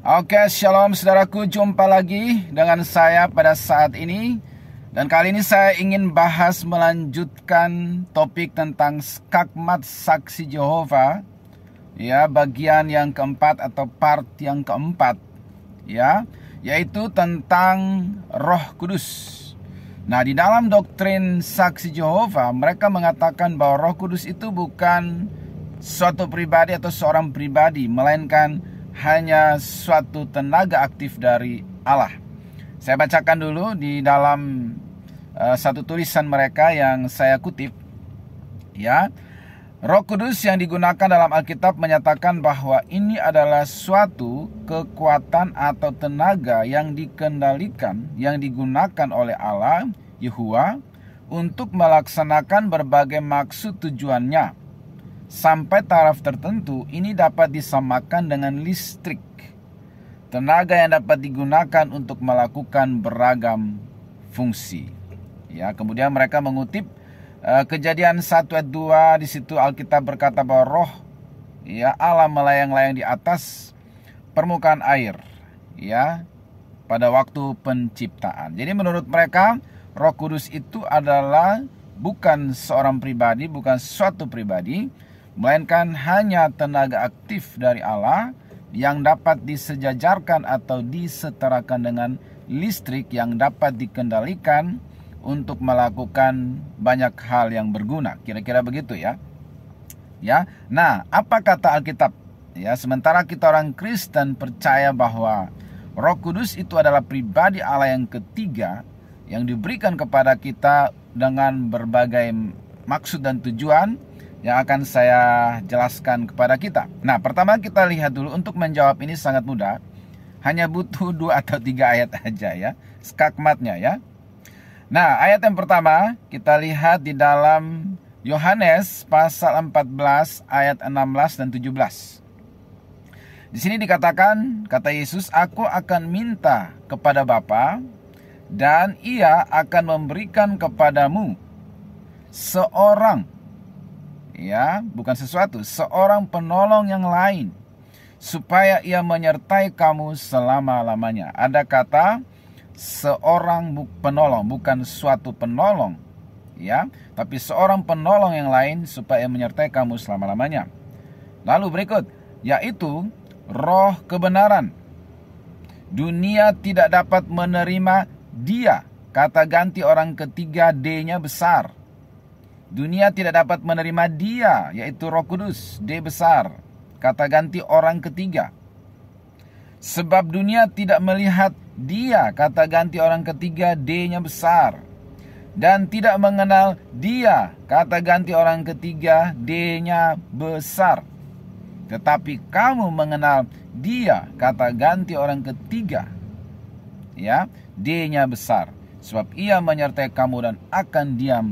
Oke, shalom saudaraku, jumpa lagi dengan saya pada saat ini. Dan kali ini saya ingin melanjutkan topik tentang skakmat saksi Jehova, ya, bagian yang keempat atau part yang keempat, ya, yaitu tentang Roh Kudus. Nah, di dalam doktrin saksi Jehova, mereka mengatakan bahwa Roh Kudus itu bukan suatu pribadi atau seorang pribadi, melainkan hanya suatu tenaga aktif dari Allah. Saya bacakan dulu di dalam satu tulisan mereka yang saya kutip, ya. Roh Kudus yang digunakan dalam Alkitab menyatakan bahwa ini adalah suatu kekuatan atau tenaga yang dikendalikan, yang digunakan oleh Allah, Yehuwa, untuk melaksanakan berbagai maksud tujuannya. Sampai taraf tertentu, ini dapat disamakan dengan listrik, tenaga yang dapat digunakan untuk melakukan beragam fungsi. Ya, kemudian mereka mengutip Kejadian 1 ayat 2, di situ Alkitab berkata bahwa roh, ya, Allah melayang-layang di atas permukaan air, ya, pada waktu penciptaan. Jadi menurut mereka, Roh Kudus itu adalah bukan seorang pribadi, bukan suatu pribadi, melainkan hanya tenaga aktif dari Allah yang dapat disejajarkan atau disetarakan dengan listrik yang dapat dikendalikan untuk melakukan banyak hal yang berguna. Kira-kira begitu, ya. Ya. Nah, apa kata Alkitab? Ya, sementara kita orang Kristen percaya bahwa Roh Kudus itu adalah pribadi Allah yang ketiga yang diberikan kepada kita dengan berbagai maksud dan tujuan yang akan saya jelaskan kepada kita. Nah, pertama kita lihat dulu, untuk menjawab ini sangat mudah. Hanya butuh 2 atau 3 ayat aja, ya, skakmatnya, ya. Nah, ayat yang pertama kita lihat di dalam Yohanes pasal 14 ayat 16 dan 17. Di sini dikatakan, kata Yesus, "Aku akan minta kepada Bapa, dan Ia akan memberikan kepadamu seorang," ya, bukan sesuatu, seorang penolong yang lain, supaya ia menyertai kamu selama-lamanya. Ada kata seorang penolong, bukan suatu penolong, ya, tapi seorang penolong yang lain supaya menyertai kamu selama-lamanya. Lalu berikut, yaitu Roh kebenaran. Dunia tidak dapat menerima Dia, kata ganti orang ketiga, D-nya besar. Dunia tidak dapat menerima Dia, yaitu Roh Kudus, D besar, kata ganti orang ketiga. Sebab dunia tidak melihat Dia, kata ganti orang ketiga, D-nya besar, dan tidak mengenal Dia, kata ganti orang ketiga, D-nya besar. Tetapi kamu mengenal Dia, kata ganti orang ketiga, ya, D-nya besar, sebab Ia menyertai kamu dan akan diam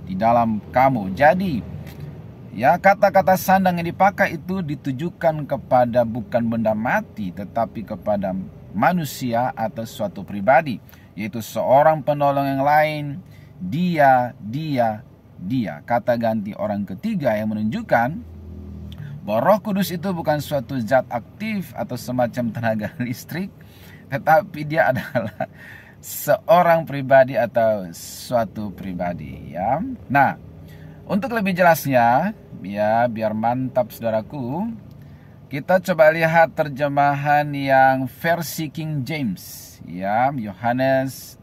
di dalam kamu. Jadi, ya, kata-kata sandang yang dipakai itu ditujukan kepada bukan benda mati, tetapi kepada manusia atau suatu pribadi, yaitu seorang penolong yang lain, dia, kata ganti orang ketiga, yang menunjukkan bahwa Roh Kudus itu bukan suatu zat aktif atau semacam tenaga listrik, tetapi dia adalah seorang pribadi atau suatu pribadi, ya. Nah, untuk lebih jelasnya, ya, biar mantap saudaraku, kita coba lihat terjemahan yang versi King James, ya, Yohanes,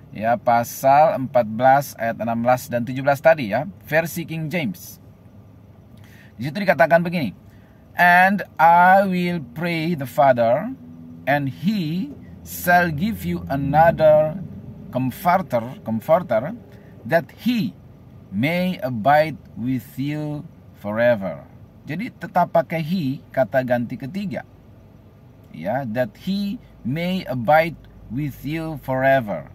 ya, pasal 14 ayat 16 dan 17 tadi, ya, versi King James. Di situ dikatakan begini, "And I will pray the Father, and He shall give you another comforter, that He may abide with you forever." Jadi tetap pakai he, kata ganti ketiga, ya, that He may abide with you forever.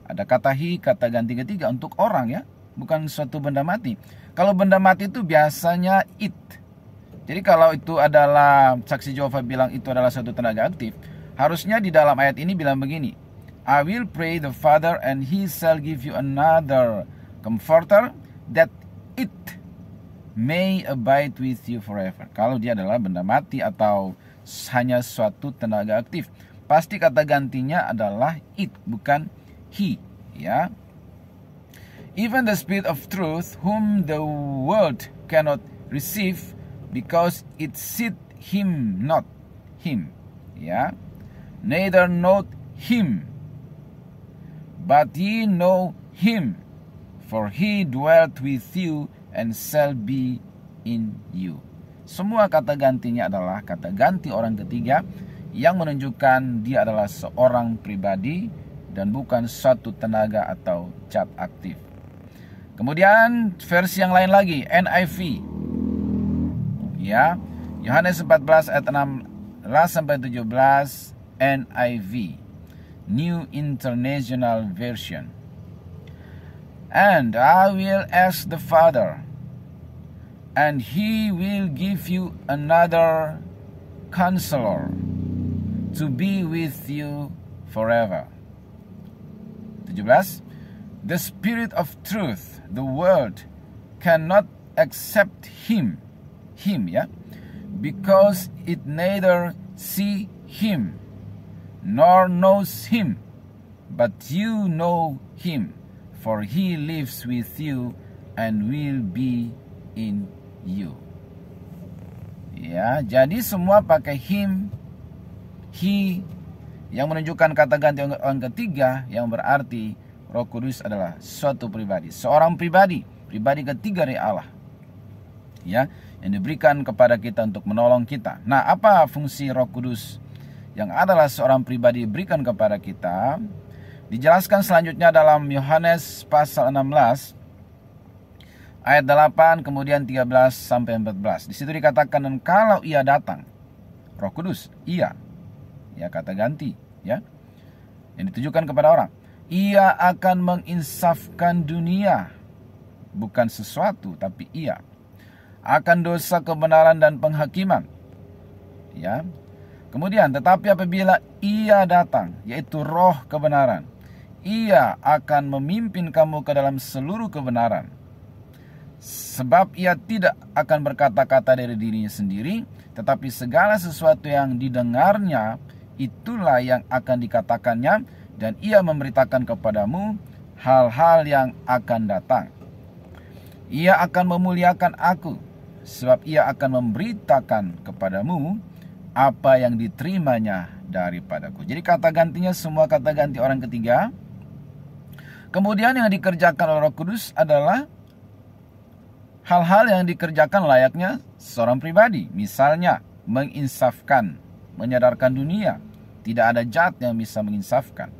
Ada kata he, kata ganti ketiga untuk orang, ya, bukan suatu benda mati. Kalau benda mati itu biasanya it. Jadi kalau itu adalah saksi Jehova bilang itu adalah suatu tenaga aktif, harusnya di dalam ayat ini bilang begini, "I will pray the Father, and He shall give you another comforter, that it may abide with you forever." Kalau dia adalah benda mati atau hanya suatu tenaga aktif. Pasti kata gantinya adalah it, bukan he, ya. Even the Spirit of truth, whom the world cannot receive, because it seeth him not, him, ya. Neither know him, but ye know him, for he dwelt with you and shall be in you. Semua kata gantinya adalah kata ganti orang ketiga yang menunjukkan dia adalah seorang pribadi dan bukan suatu tenaga atau zat aktif. Kemudian versi yang lain lagi, NIV. Ya, Yohanes 14 ayat 16 sampai 17, NIV, New International Version. And I will ask the Father, and he will give you another counselor to be with you forever. 17. The Spirit of truth, the world cannot accept him, ya, because it neither see him nor knows him, but you know him, for he lives with you and will be in you. Ya, jadi semua pakai him, he, yang menunjukkan kata ganti orang ketiga, yang berarti Roh Kudus adalah suatu pribadi, seorang pribadi ketiga dari Allah, ya, yang diberikan kepada kita untuk menolong kita. Nah, apa fungsi Roh Kudus yang adalah seorang pribadi diberikan kepada kita? Dijelaskan selanjutnya dalam Yohanes pasal 16 ayat 8 kemudian 13 sampai 14. Di situ dikatakan, dan kalau ia datang, Roh Kudus, ia, ya, kata ganti, ya, yang ditujukan kepada orang, ia akan menginsafkan dunia, bukan sesuatu, tapi ia akan dosa, kebenaran, dan penghakiman, ya. Kemudian, tetapi apabila ia datang, yaitu Roh kebenaran, ia akan memimpin kamu ke dalam seluruh kebenaran, sebab ia tidak akan berkata-kata dari dirinya sendiri, tetapi segala sesuatu yang didengarnya, itulah yang akan dikatakannya, dan ia memberitakan kepadamu hal-hal yang akan datang. Ia akan memuliakan aku, sebab ia akan memberitakan kepadamu apa yang diterimanya daripadaku. Jadi kata gantinya semua kata ganti orang ketiga. Kemudian yang dikerjakan oleh Roh Kudus adalah hal-hal yang dikerjakan layaknya seorang pribadi. Misalnya menginsafkan, menyadarkan dunia. Tidak ada zat yang bisa menginsafkan.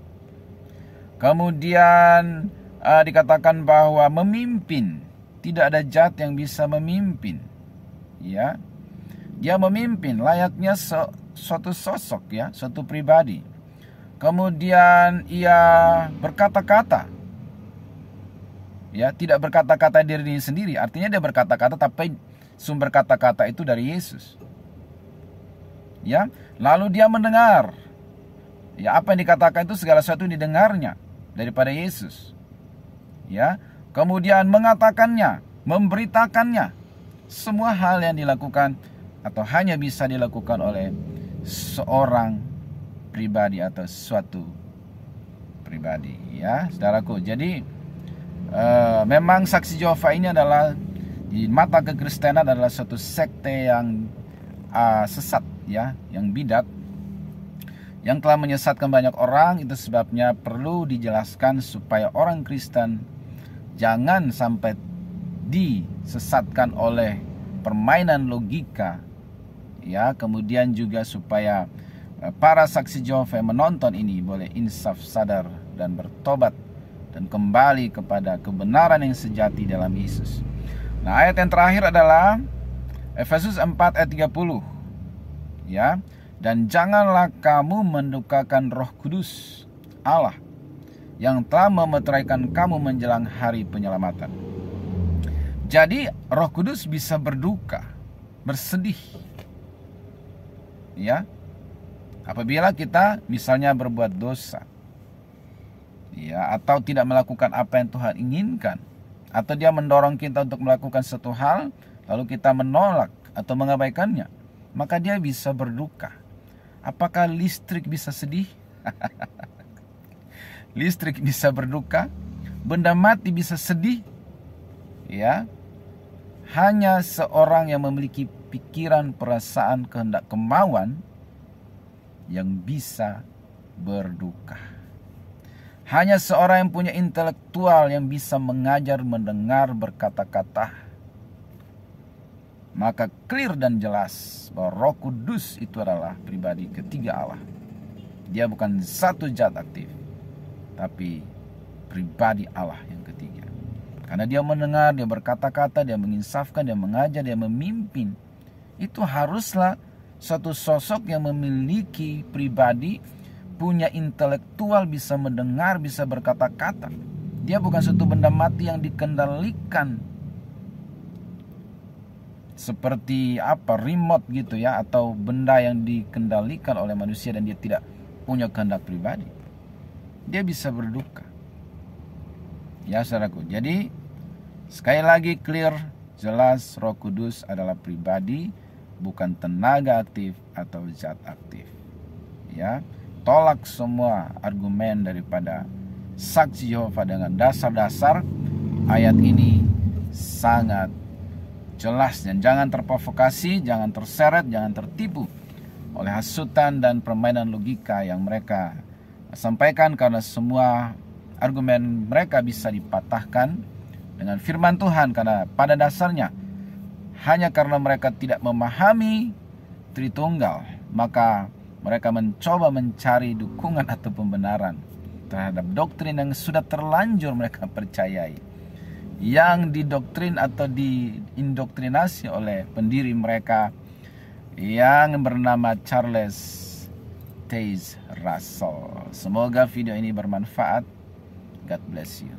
Kemudian dikatakan bahwa memimpin. Tidak ada zat yang bisa memimpin. Ya, dia memimpin layaknya suatu sosok, ya, suatu pribadi. Kemudian ia berkata-kata. Ya, tidak berkata-kata dirinya sendiri. Artinya dia berkata-kata, tapi sumber kata-kata itu dari Yesus. Ya, lalu dia mendengar. Ya, apa yang dikatakan itu segala sesuatu yang didengarnya daripada Yesus. Ya, kemudian mengatakannya, memberitakannya. Semua hal yang dilakukan atau hanya bisa dilakukan oleh seorang pribadi atau suatu pribadi, ya, saudaraku. Jadi memang Saksi Jehova ini adalah di mata kekristenan adalah suatu sekte yang sesat, ya, yang bidat, yang telah menyesatkan banyak orang. Itu sebabnya perlu dijelaskan supaya orang Kristen jangan sampai disesatkan oleh permainan logika, ya. Kemudian juga supaya para saksi Jehova yang menonton ini boleh insaf, sadar, dan bertobat dan kembali kepada kebenaran yang sejati dalam Yesus. Nah, ayat yang terakhir adalah Efesus 4 ayat 30. Ya, dan janganlah kamu mendukakan Roh Kudus Allah yang telah memeteraikan kamu menjelang hari penyelamatan. Jadi Roh Kudus bisa berduka, bersedih, ya, apabila kita misalnya berbuat dosa, ya, atau tidak melakukan apa yang Tuhan inginkan, atau Dia mendorong kita untuk melakukan suatu hal lalu kita menolak atau mengabaikannya. maka dia bisa berduka. Apakah listrik bisa sedih? Listrik bisa berduka, benda mati bisa sedih. Ya. Hanya seorang yang memiliki pikiran, perasaan, kehendak, kemauan yang bisa berduka. Hanya seorang yang punya intelektual yang bisa mengajar, mendengar, berkata-kata. Maka clear dan jelas bahwa Roh Kudus itu adalah pribadi ketiga Allah. Dia bukan satu zat aktif, tapi pribadi Allah yang ketiga. Karena dia mendengar, dia berkata-kata, dia menginsafkan, dia mengajar, dia memimpin. Itu haruslah suatu sosok yang memiliki pribadi, punya intelektual, bisa mendengar, bisa berkata-kata. Dia bukan suatu benda mati yang dikendalikan. Seperti remote gitu ya, atau benda yang dikendalikan oleh manusia dan dia tidak punya kehendak pribadi. Dia bisa berduka. Ya saudaraku, jadi sekali lagi clear, jelas Roh Kudus adalah pribadi, bukan tenaga aktif atau zat aktif. Ya, tolak semua argumen daripada saksi Yehova dengan dasar-dasar ayat ini sangat jelas, dan jangan terprovokasi, jangan terseret, jangan tertipu oleh hasutan dan permainan logika yang mereka sampaikan, karena semua argumen mereka bisa dipatahkan dengan firman Tuhan, karena pada dasarnya hanya karena mereka tidak memahami Tritunggal, maka mereka mencoba mencari dukungan atau pembenaran terhadap doktrin yang sudah terlanjur mereka percayai, yang didoktrin atau diindoktrinasi oleh pendiri mereka yang bernama Charles Taze Russell. Semoga video ini bermanfaat. God bless you.